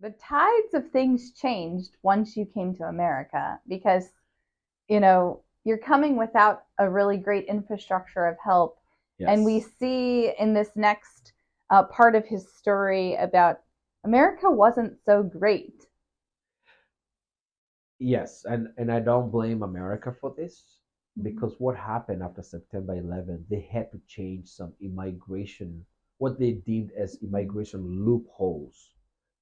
the tides of things changed once you came to America because, you know, you're coming without a really great infrastructure of help. And we Yes. see in this next part of his story about America wasn't so great. Yes, and I don't blame America for this Mm-hmm. because what happened after September 11th, they had to change some immigration, what they deemed as immigration loopholes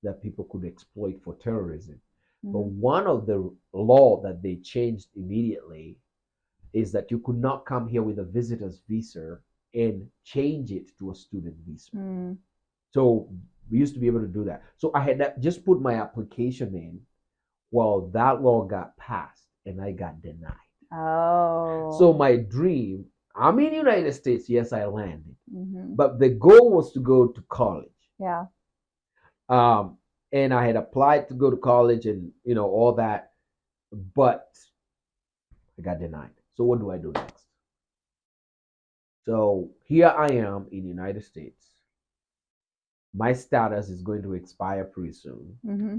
that people could exploit for terrorism. But Mm-hmm. one of the law that they changed immediately is that you could not come here with a visitor's visa and change it to a student visa. Mm. So we used to be able to do that. So I had that, just put my application in. Well, that law got passed and I got denied. Oh. So my dream, I'm in the United States, yes, I landed, Mm-hmm. but the goal was to go to college. Yeah. Um, and I had applied to go to college and all that, but I got denied. So what do I do next? So here I am in the United States. My status is going to expire pretty soon, Mm-hmm.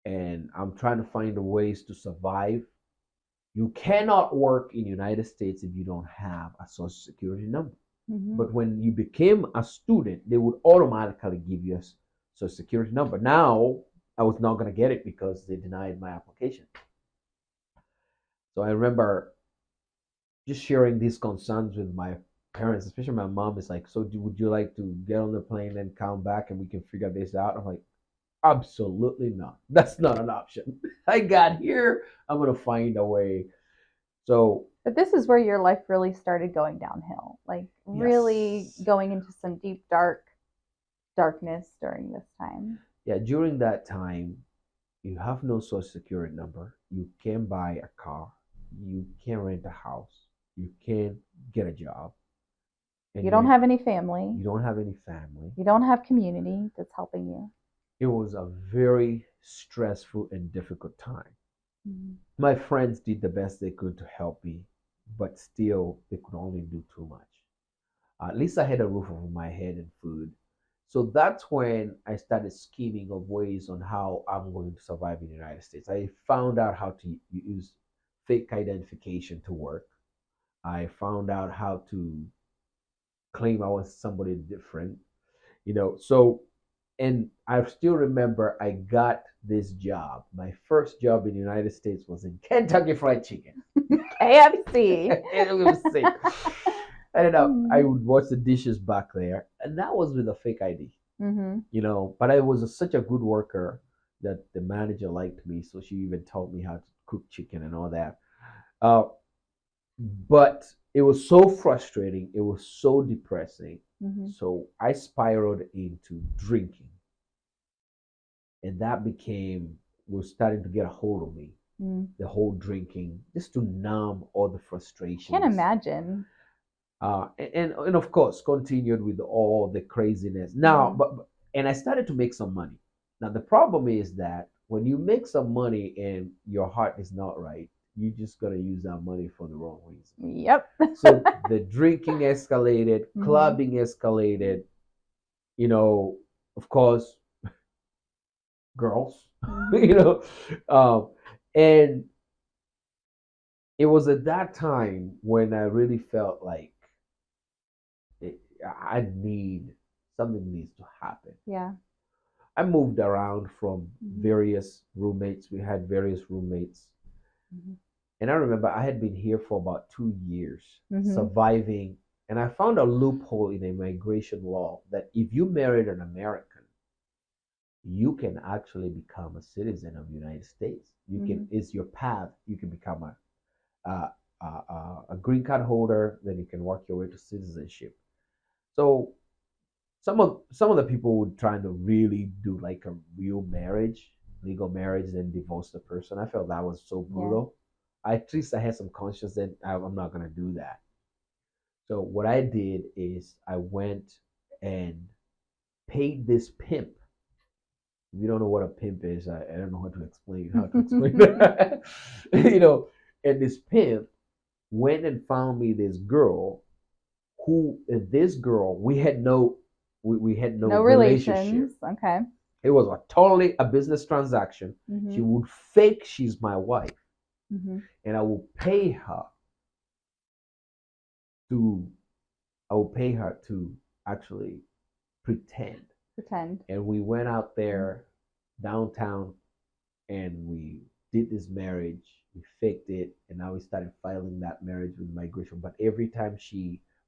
and I'm trying to find the ways to survive. You cannot work in the United States if you don't have a social security number. Mm-hmm. But when you became a student, they would automatically give you a social security number. Now, I was not going to get it because they denied my application. So I remember just sharing these concerns with my parents, especially my mom is like, so would you like to get on the plane and come back and we can figure this out? I'm like, absolutely not. That's not an option. I got here. I'm going to find a way. So, But this is where your life really started going downhill, like really yes. going into some deep darkness during this time. Yeah, during that time, you have no social security number. You can't buy a car. You can't rent a house. You can't get a job. And You don't have any family. you don't have any family. You don't have community that's helping you. It was a very stressful and difficult time. Mm-hmm. My friends did the best they could to help me, but still, they could only do too much. At least I had a roof over my head and food. So that's when I started scheming of ways on how I'm going to survive in the United States. I found out how to use fake identification to work. I found out how to claim I was somebody different, So, and I still remember I got this job. My first job in the United States was in Kentucky Fried Chicken. KFC. It was sick. And I Mm-hmm. would watch the dishes back there, and that was with a fake ID, Mm-hmm. But I was such a good worker that the manager liked me, so she even taught me how to cook chicken and all that. Uh, but it was so frustrating. It was so depressing. Mm-hmm. So I spiraled into drinking, and that became was starting to get a hold of me. Mm. The whole drinking, just to numb all the Can't frustrations. imagine. And of course continued with all the craziness now, Mm-hmm. and I started to make some money. Now the problem is that when you make some money and your heart is not right, you just gonna use that money for the wrong reason. Yep. So the drinking escalated, Mm-hmm. clubbing escalated, you know of course, girls, you Mm-hmm. know and it was at that time when I really felt like it, I need something needs to happen. Yeah. I moved around from Mm-hmm. various roommates. We had various roommates. Mm-hmm. And I remember I had been here for about 2 years, Mm-hmm. surviving. And I found a loophole in immigration law that if you married an American, you can actually become a citizen of the United States. You Mm-hmm. can, it's your path. You can become a green card holder, then you can work your way to citizenship. So some of the people would try to really do like a real marriage, legal marriage, then divorce the person. I felt that was so Yeah. brutal. At least I had some conscience that I'm not gonna do that. So what I did is I went and paid this pimp. If you don't know what a pimp is, I don't know how to explain that. And this pimp went and found me this girl who this girl we had no No relationship. relations. Okay. It was a totally a business transaction. She Mhm. would fake she's my wife, Mhm. and to I will pay her to actually pretend. Pretend. And we went out Mhm. there downtown and we did this marriage. We faked it, and now we started filing that marriage with migration. But every time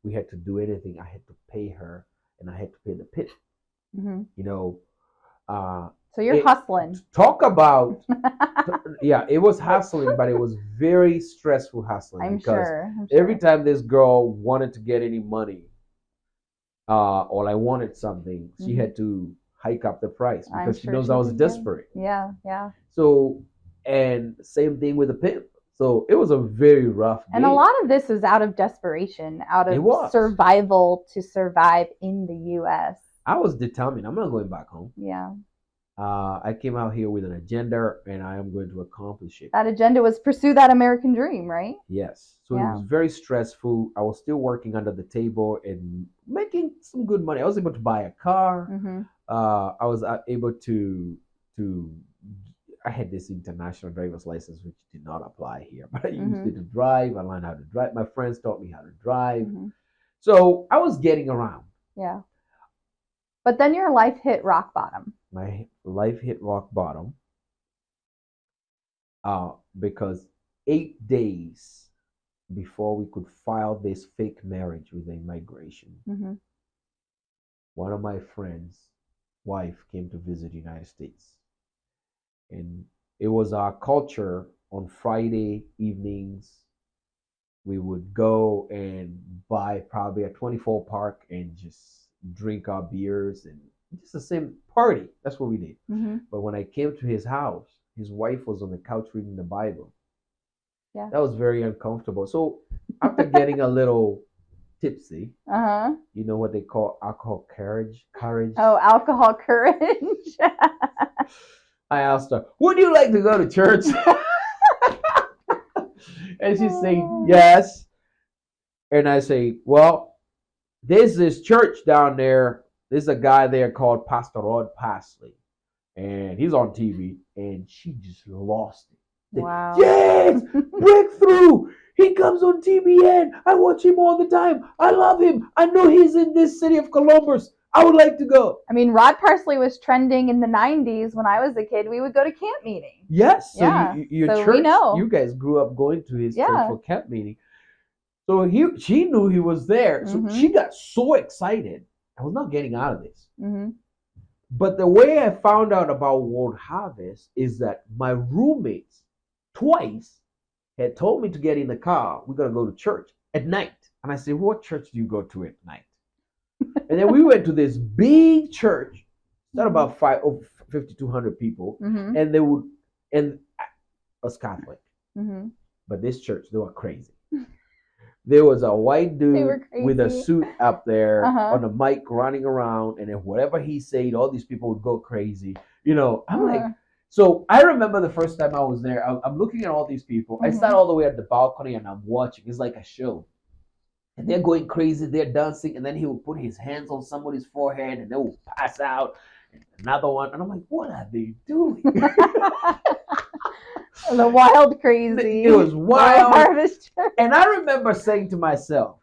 we had to do anything, I had to pay her, and I had to pay the pit. Mhm. You know, uh, So you're it hustling. talk about yeah, it was hassling, but it was very stressful hassling I'm because sure. I'm every sure. time this girl wanted to get any money, or I wanted something, she Mhm. had to hike up the price I'm because she sure knows she I was did. Yeah. desperate. Yeah. Yeah. So, and same thing with the pimp. So it was a very rough And a game. lot of this is out of desperation, out It of was. survival to survive in the U.S. I was determined. I'm not going back home. Yeah. I came out here with an agenda, and I am going to accomplish it. That agenda was pursue that American dream, right? Yes. So it Yeah. was very stressful. I was still working under the table and making some good money. I was able to buy a car. Mhm. I was able to. I had this international driver's license, which did not apply here, but I used it Mhm. to drive. I learned how to drive. My friends taught me how to drive. Mhm. So I was getting around. Yeah. But then your life hit rock bottom. My life hit rock bottom because 8 days before we could file this fake marriage with the immigration, Mhm. one of my friends' wife came to visit the United States. And it was our culture on Friday evenings. We would go and buy probably a 24 park and just drink our beers and just the same party. That's what we did. Mhm. But when I came to his house, his wife was on the couch reading the Bible. Yeah. That was very uncomfortable. So after getting a little tipsy, Uh-huh. you know what they call alcohol courage. Oh, alcohol courage. I asked her, "Would you like to go to church?" And she said, Oh. "Yes." And I say, "Well, there's this church down there. There's a guy there called Pastor Rod Pasley, and he's on TV." And she just lost it. Said, Wow. "Yes, breakthrough. He comes on TBN. I watch him all the time. I love him. I know he's in this city of Columbus. I would like to go." I mean, Rod Parsley was trending in the 90s when I was a kid. We would go to camp meeting. Yes. So Yeah. your So we church, know. you guys grew up going to his church Yeah. for camp meeting. So she knew he was there. So she Mhm. got so excited. I was not getting out of this. Mhm. But the way I found out about World Harvest is that my roommates twice had told me to get in the car. We're gonna go to church at night. And I said, "What church do you go to at night?" And then we went to this big church, that Mhm. about 5,200 people, Mhm. and they would and I was Catholic, Mhm. but this church they were crazy. There was a white They dude were with a crazy. suit up there Uh-huh. on a mic running around, and then whatever he said, all these people would go crazy. You know, I'm like, Uh-huh. so I remember the first time I was there, I'm looking at all these people. I sat Mhm. all the way at the balcony and I'm watching. It's like a show. And they're going crazy, they're dancing, and then he would put his hands on somebody's forehead and they would pass out. And another one, and I'm like, what are they doing? The wild It crazy was World wild. Harvest Church. And I remember saying to myself,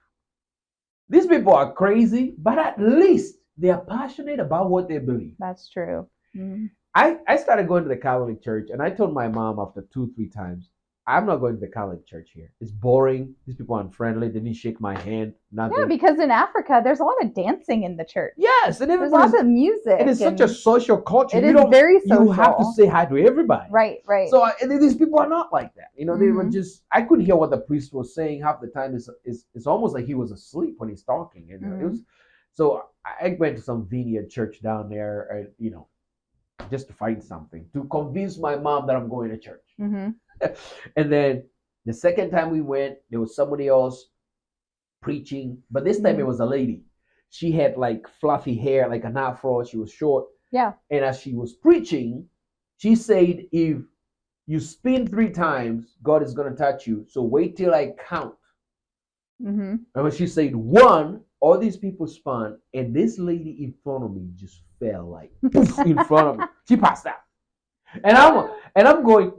these people are crazy, but at least they are passionate about what they believe. That's true. Mhm. I started going to the Catholic church, and I told my mom after 2, 3 times, I'm not going to the Catholic church here. It's boring. These people are unfriendly. They didn't shake my hand, Yeah, nothing. because in Africa, there's a lot of dancing in the church. Yes, and There's lots everybody's. of music. It is such a And social culture. it You is don't. very You have to social. say hi to everybody. Right, right. So and these people are not like that. You know, they were Mhm. just. I couldn't hear what the priest was saying half the time. It's almost like he was asleep when he's talking. And it was. Mhm. So I went to some vineyard church down there, just to find something to convince my mom that I'm going to church. Mhm. And then the second time we went, there was somebody else preaching, but this time it Mhm. was a lady. She had like fluffy hair, like an afro. She was short, Yeah. and as she was preaching, she said, "If you spin 3 times, God is gonna touch you. So wait till I count." Mhm. And when she said one, All these people spun, and this lady in front of me just fell like poof, in front of me. She passed out, and I'm going,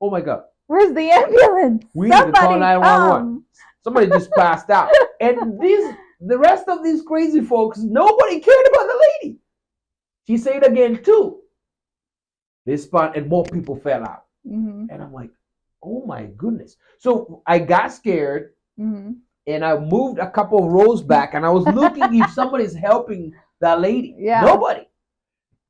oh my god, Where's the ambulance? we need to call Somebody 911. come. Somebody just passed out, and the rest of these crazy folks, nobody cared about the lady. She said again too. They spun, and more people fell out, Mm-hmm. and I'm like, oh my goodness. So I got scared. Mm-hmm. And I moved a couple of rows back, and I was looking if somebody's helping that lady. Yeah. Nobody.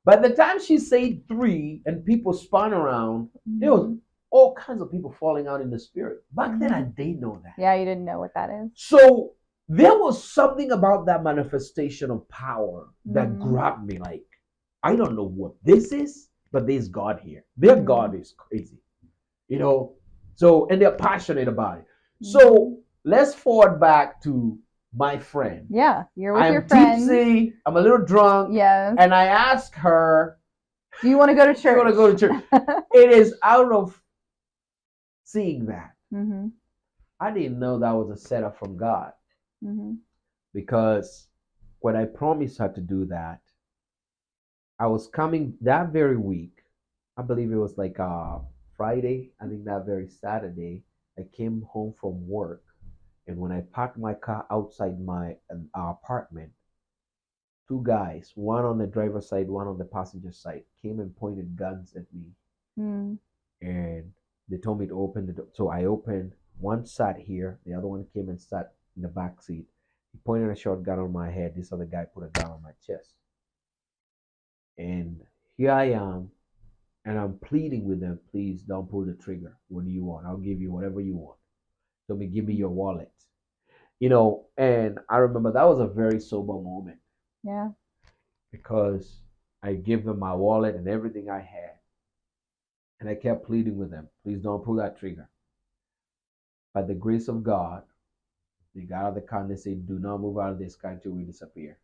By the time she said three and people spun around, there was all kinds of people falling out in the spirit. Back then, I didn't know that. Yeah, you didn't know what that is. So there was something about that manifestation of power that grabbed me. Like, I don't know what this is, but there's God here. Their God is crazy. You know? So, and they're passionate about it. So let's forward back to my friend. Yeah, you're with your friend. I'm tipsy. I'm a little drunk. Yes. And I ask her, do you want to go to church? Do you want to go to church? It is out of seeing that. Mm-hmm. I didn't know that was a setup from God. Mm-hmm. Because when I promised her to do that, I was coming that very week. I believe it was like Friday. I think that very Saturday, I came home from work. And when I parked my car outside my apartment, two guys, one on the driver's side, one on the passenger side, came and pointed guns at me. And they told me to open the door. So I opened. One sat here. The other one came and sat in the back seat. He pointed a shotgun on my head. This other guy put a gun on my chest. And here I am. And I'm pleading with them, please don't pull the trigger. What do you want? I'll give you whatever you want. Tell me, give me your wallet. You know, and I remember that was a very sober moment. Yeah. Because I gave them my wallet and everything I had. And I kept pleading with them, please don't pull that trigger. By the grace of God, they got out of the car and they said, do not move out of this car until we disappear.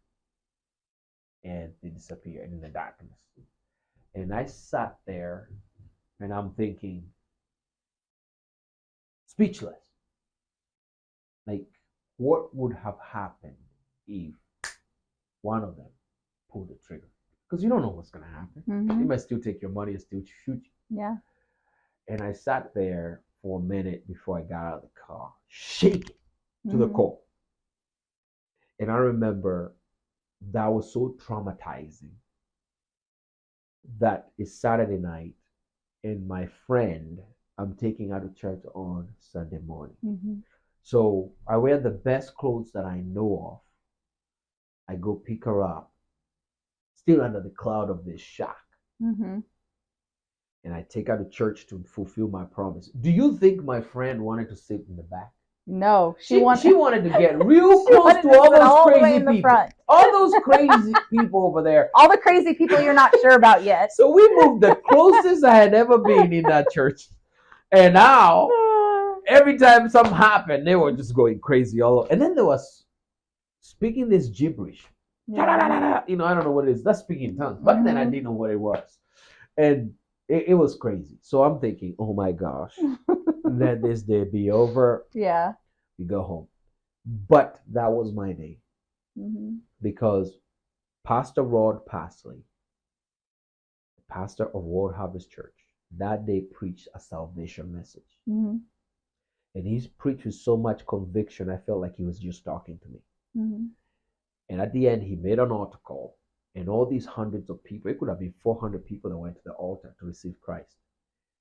And they disappeared in the darkness. And I sat there and I'm thinking, speechless. Like, what would have happened if one of them pulled the trigger? Because you don't know what's going to happen. They might still take your money and still shoot you. Yeah. And I sat there for a minute before I got out of the car, shaking to the core. And I remember that was so traumatizing that it's Saturday night, and my friend I'm taking out of church on Sunday morning. So I wear the best clothes that I know of. I go pick her up, still under the cloud of this shock. And I take her to church to fulfill my promise. Do you think my friend wanted to sit in the back? No, she wanted to get real close to all those crazy people. All those crazy people over there. All the crazy people you're not sure about yet. So we moved the closest I had ever been in that church. And now, every time something happened, they were just going crazy all over. And then there was speaking this gibberish. Yeah. You know, I don't know what it is. That's speaking in tongues. But then I didn't know what it was. And it was crazy. So I'm thinking, oh my gosh, let this day be over. Yeah. We go home. But that was my day. Because Pastor Rod Pasley, pastor of World Harvest Church, that day preached a salvation message. And he preached with so much conviction, I felt like he was just talking to me. And at the end, he made an altar call. And all these hundreds of people, it could have been 400 people that went to the altar to receive Christ.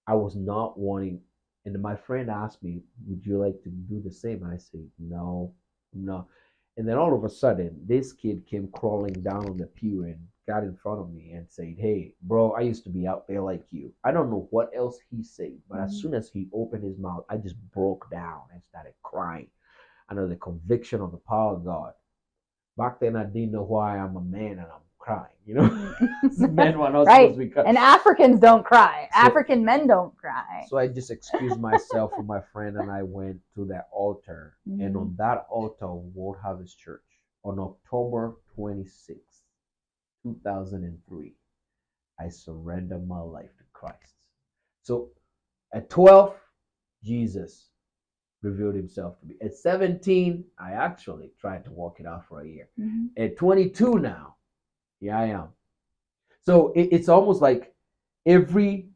I was not wanting, and my friend asked me, would you like to do the same? And I said, no. And then all of a sudden, this kid came crawling down on the pew and got in front of me and said, hey, bro, I used to be out there like you. I don't know what else he said, but as soon as he opened his mouth, I just broke down and started crying under the conviction of the power of God. Back then, I didn't know why I'm a man and I'm crying, you know? Men were not supposed to be crying. And Africans don't cry. So, African men don't cry. So I just excused myself from my friend and I went to that altar. And on that altar of World Harvest Church, on October 26th, 2003, I surrendered my life to Christ. So at 12, Jesus. revealed himself to me. At 17, I actually tried to walk it out for a year. Mm-hmm. At 22 now, here I am. So it's almost like every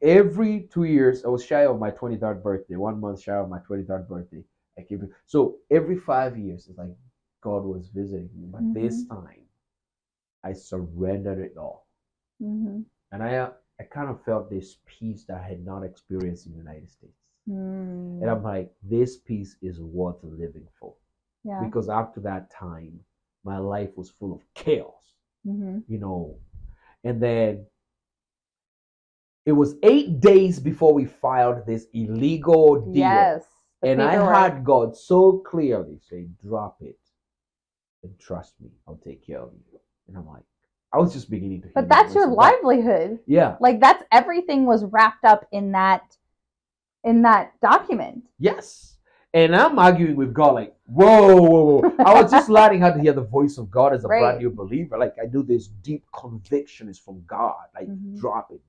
every 2 years, I was shy of my 23rd birthday, 1 month shy of my 23rd birthday. I came to, so every 5 years, it's like God was visiting me. But this Mm-hmm. time, I surrendered it all. Mm-hmm. And I kind of felt this peace that I had not experienced in the United States. And Mm. I'm like, this peace is worth living for. Yeah. Because after that time, my life was full of chaos, Mm-hmm. you know. And then it was 8 days before we filed this illegal deal. Yes, the And I paperwork. had God so clearly say, drop it and trust me, I'll take care of you. And I'm like, I was just beginning to hear But the that's voice your of God. livelihood. Yeah. Like that's everything was wrapped up in that document. Yes. And I'm arguing with God, like, whoa, whoa, whoa. I was just learning how to hear the voice of God as a brand Right. new believer. Like, I do this deep conviction is from God. Like, Mm-hmm. drop it,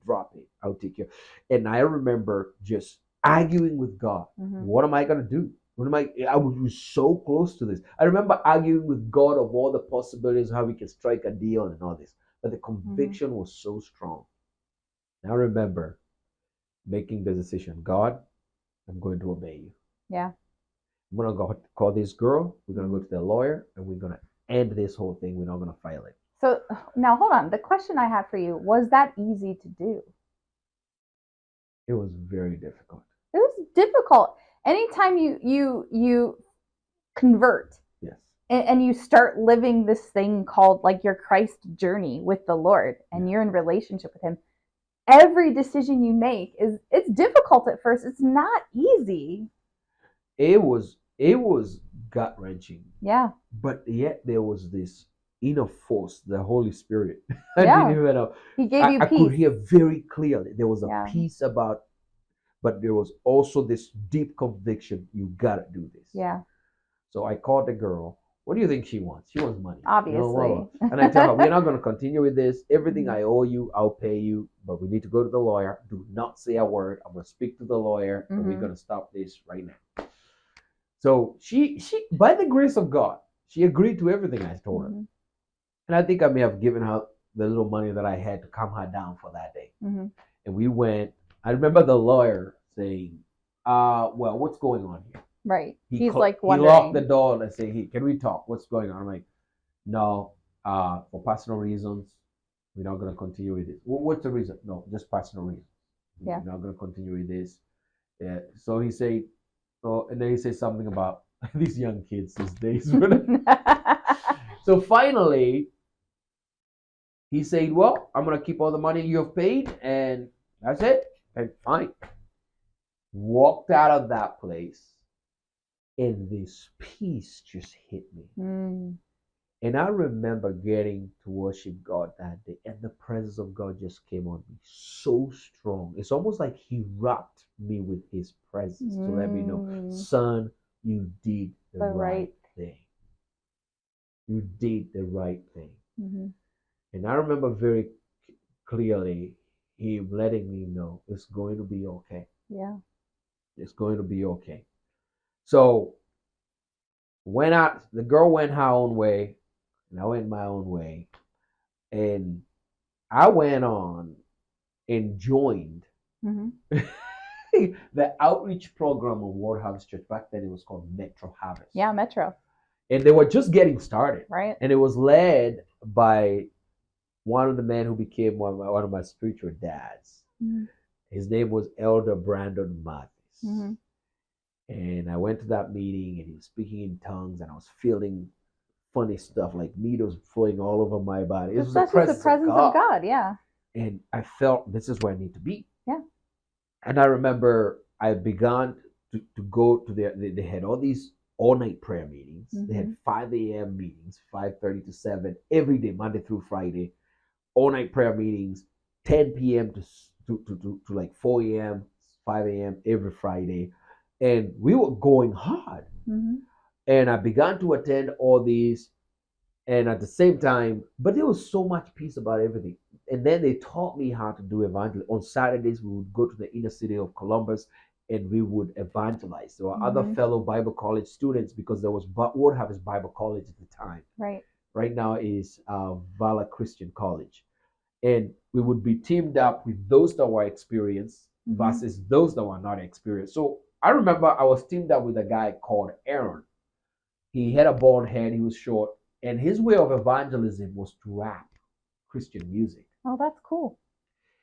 I'll take care. And I remember just arguing with God. Mm-hmm. What am I going to do? What am I was so close to this. I remember arguing with God of all the possibilities, how we can strike a deal and all this. But the conviction was so strong. And I remember making the decision, God, I'm going to obey you. Yeah. I'm gonna go call this girl. We're gonna go Mm-hmm. to the lawyer, and we're gonna end this whole thing. We're not gonna file it. So now hold on. The question I have for you, was that easy to do? It was very difficult. It was difficult. Anytime you convert Yes. and you start living this thing called like your Christ journey with the Lord and Yeah. you're in relationship with him, every decision you make is it's difficult at first. It's not easy. It was gut wrenching, Yeah. but yet there was this inner force, the Holy Spirit. I didn't Yeah. even know. He gave I, you I could peace. hear very clearly. There was a Yeah. peace about, but there was also this deep conviction. You gotta do this. Yeah. So I called the girl. What do you think she wants? She wants money. Obviously. And I tell her, we're not going to continue with this. Everything Mhm. I owe you, I'll pay you, but we need to go to the lawyer. Do not say a word. I'm going to speak to the lawyer, and we're Mhm. going to stop this right now. So by the grace of God, she agreed to everything I told her. Mhm. And I think I may have given her the little money that I had to calm her down for that day. Mhm. And we went. I remember the lawyer saying, well, what's going on here? Right. He He's like he locked the wondering. door and said, "Hey, can we talk? What's going on?" I'm like, "No, for personal reasons, we're not gonna continue with this." What's the reason? No, just personal reasons. Yeah. We're not gonna continue with this. Yeah. So he said, "Oh," and then he said something about these young kids these days. So finally, he said, "Well, I'm gonna keep all the money you have paid, and that's it." And fine. Walked out of that place, and this peace just hit me. Mm. And I remember getting to worship God that day, and the presence of God just came on me so strong. It's almost like He wrapped me with His presence to let me know, son, you did the right thing. You did the right thing. Mm-hmm. And I remember very clearly Him letting me know it's going to be okay. Yeah. It's going to be okay. So went out, the girl went her own way, and I went my own way. And I went on and joined Mm-hmm. the outreach program of World Harvest Church. Back then it was called Metro Harvest. Yeah, Metro. And they were just getting started. Right. And it was led by one of the men who became one of my spiritual dads. Mm-hmm. His name was Elder Brandon Mathis. Mm-hmm. And I went to that meeting and he was speaking in tongues and I was feeling funny stuff like needles flowing all over my body. It was the That's just the presence of God. Yeah. And I felt this is where I need to be. Yeah. And I remember I began to go to they had all these all night prayer meetings. Mm-hmm. They had 5 a.m. meetings, 5:30 to 7 every day, Monday through Friday. All night prayer meetings, 10 p.m. to like 4 a.m., 5 a.m. every Friday. And we were going hard. Mm-hmm. And I began to attend all these. And at the same time, but there was so much peace about everything. And then they taught me how to do evangelism. On Saturdays, we would go to the inner city of Columbus and we would evangelize. There were other Mm-hmm. fellow Bible college students because there was World Harvest Bible College at the time. Right. Right now is Vala Christian College, and we would be teamed up with those that were experienced Mm-hmm. versus those that were not experienced. So I remember I was teamed up with a guy called Aaron. He had a bald head, he was short, and his way of evangelism was to rap Christian music. Oh, that's cool.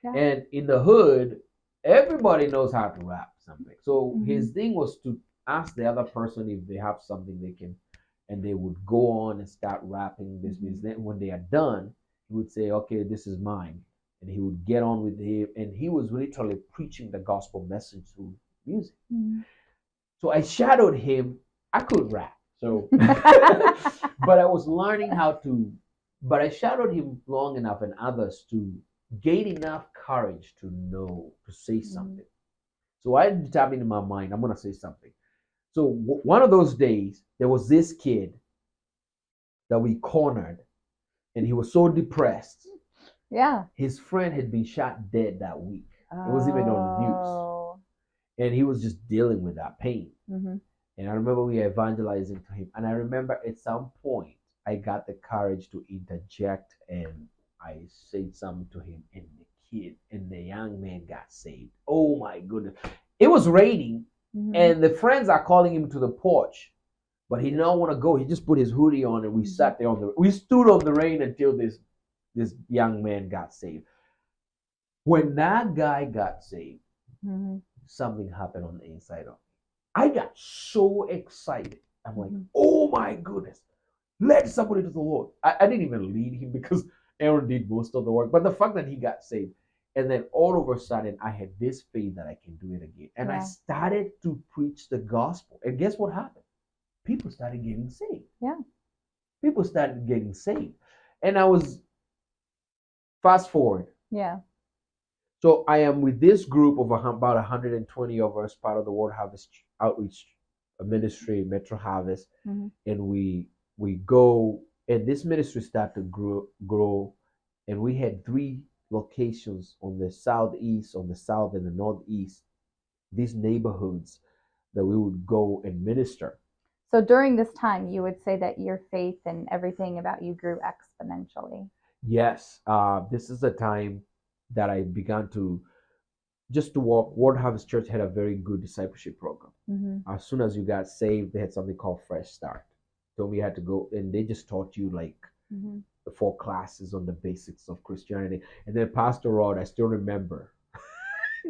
Yeah. And in the hood, everybody knows how to rap something. So Mm-hmm. his thing was to ask the other person if they have something they can, and they would go on and start rapping this music. Then when they are done, he would say, "Okay, this is mine," and he would get on with it. And he was literally preaching the gospel message through music. Mm-hmm. So I shadowed him. I could rap, so but I was learning how to. But I shadowed him long enough and others to gain enough courage to know to say something. So I determined in my mind, I'm gonna say something. So one of those days, there was this kid that we cornered, and he was so depressed. Yeah. His friend had been shot dead that week. It was even on the news, and he was just dealing with that pain. Mm-hmm. And I remember we were evangelizing to him, and I remember at some point I got the courage to interject, and I said something to him, and the young man got saved. Oh my goodness! It was raining, and the friends are calling him to the porch, but he did not want to go. He just put his hoodie on, and we sat there we stood on the rain until this young man got saved. When that guy got saved, something happened on the inside of me. I got so excited. I'm like, oh my goodness, led somebody to the Lord. I didn't even lead him because Aaron did most of the work, but the fact that he got saved, and then all of a sudden I had this faith that I can do it again. And I started to preach the gospel. And guess what happened? People started getting saved. Yeah. People started getting saved. And I was fast forward. Yeah. So I am with this group of about 120 of us, part of the World Harvest Outreach Ministry, Metro Harvest, and we go, and this ministry started to grow, and we had 3 locations on the southeast, on the south, and the northeast. These neighborhoods that we would go and minister. So during this time, you would say that your faith and everything about you grew exponentially. Yes, this is the time that I began to just to walk. World Harvest Church had a very good discipleship program. As soon as you got saved, they had something called Fresh Start. Told me you had to go, and they just taught you like the 4 classes on the basics of Christianity. And then Pastor Rod, I still remember,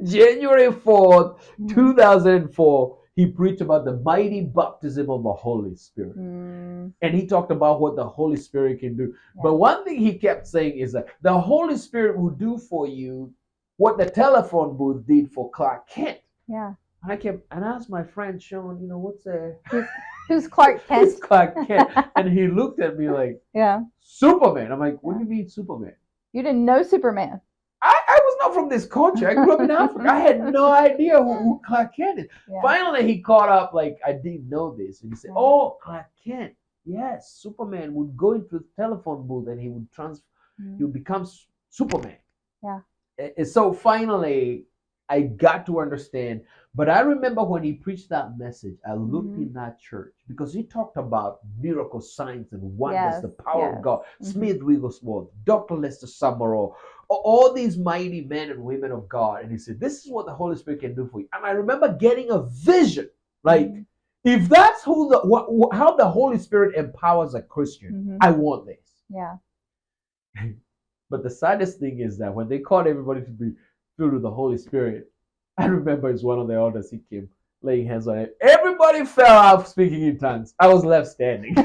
January 4th, 2004, he preached about the mighty baptism of the Holy Spirit. And he talked about what the Holy Spirit can do. Yeah. But one thing he kept saying is that the Holy Spirit will do for you what the telephone booth did for Clark Kent. Yeah. And I asked my friend Sean, what's who's Clark Kent? Who's Clark Kent? And he looked at me like, Superman. I'm like, what do you mean Superman? You didn't know Superman. I was not from this country. I grew up in Africa. I had no idea who Clark Kent is. Yeah. Finally, he caught up like, I didn't know this. And he said, oh, Clark Kent. Yes, Superman would go into the telephone booth and he would he would become Superman. Yeah. And so finally, I got to understand. But I remember when he preached that message, I looked in that church because he talked about miracle signs and wonders, the power of God. Smith Wigglesworth, Dr. Lester Summerall, all these mighty men and women of God. And he said, this is what the Holy Spirit can do for you. And I remember getting a vision, like, if that's how the Holy Spirit empowers a Christian, I want this. Yeah. But the saddest thing is that when they called everybody to be filled with the Holy Spirit, I remember it's one of the elders, he came laying hands on it. Everybody fell out speaking in tongues. I was left standing.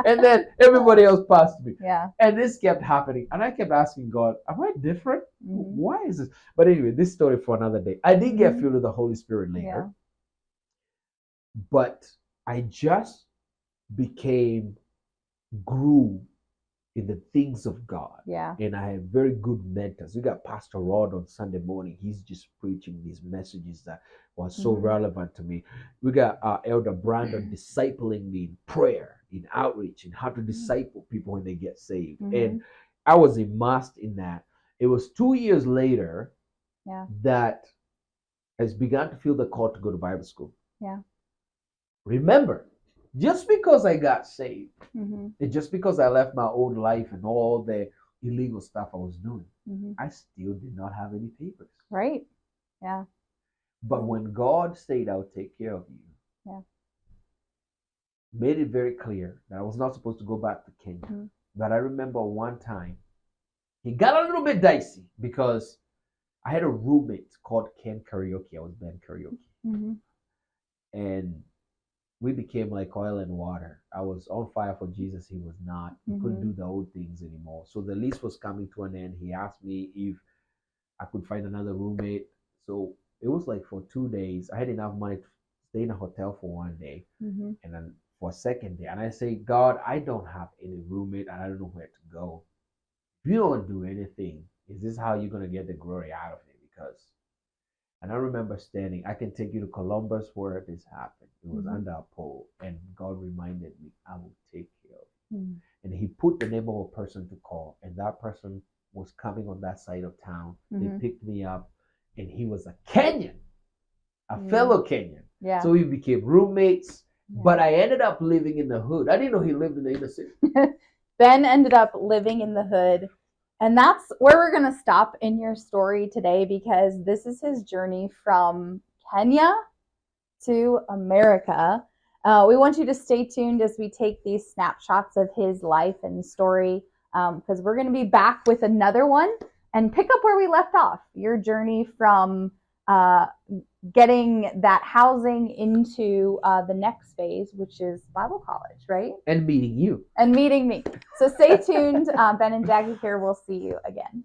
And then everybody else passed me. Yeah. And this kept happening. And I kept asking God, am I different? Why is this? But anyway, this story for another day. I did get filled with the Holy Spirit later. Yeah. But I just grew in the things of God. Yeah. And I have very good mentors. We got Pastor Rod on Sunday morning. He's just preaching these messages that was so relevant to me. We got Elder Brandon discipling me in prayer, in outreach, in how to disciple people when they get saved. And I was immersed in that. It was 2 years later that has begun to feel the call to go to Bible school. Yeah. Remember, just because I got saved, Mm-hmm. and just because I left my old life and all the illegal stuff I was doing, Mm-hmm. I still did not have any papers. Right. Yeah. But when God said, I'll take care of you, Yeah. made it very clear that I was not supposed to go back to Kenya. Mm-hmm. But I remember one time, he got a little bit dicey because I had a roommate called Kariuki. I was Ben Kariuki. Mm-hmm. And we became like oil and water. I was on fire for Jesus. He was not. He couldn't Mm-hmm. do the old things anymore. So the lease was coming to an end. He asked me if I could find another roommate. So it was like for 2 days. I had enough money to stay in a hotel for one day, Mm-hmm. and then for a second day. And I say, God, I don't have any roommate, and I don't know where to go. If you don't do anything, is this how you're gonna get the glory out of it? Because, and I remember standing. I can take you to Columbus where this happened. It was Mm-hmm. under a pole, and God reminded me, I will take care of you. Mm-hmm. And He put the name of a person to call, and that person was coming on that side of town. Mm-hmm. They picked me up, and he was a Kenyan, a Mm. fellow Kenyan. Yeah. So we became roommates, Yeah. but I ended up living in the hood. I didn't know he lived in the inner city. Ben ended up living in the hood. And that's where we're going to stop in your story today, because this is his journey from Kenya to America. We want you to stay tuned as we take these snapshots of his life and story, because we're going to be back with another one and pick up where we left off. Your journey from getting that housing into the next phase, which is Bible college, right? And meeting you. And meeting me. So stay tuned. Ben and Jackie here. We'll see you again.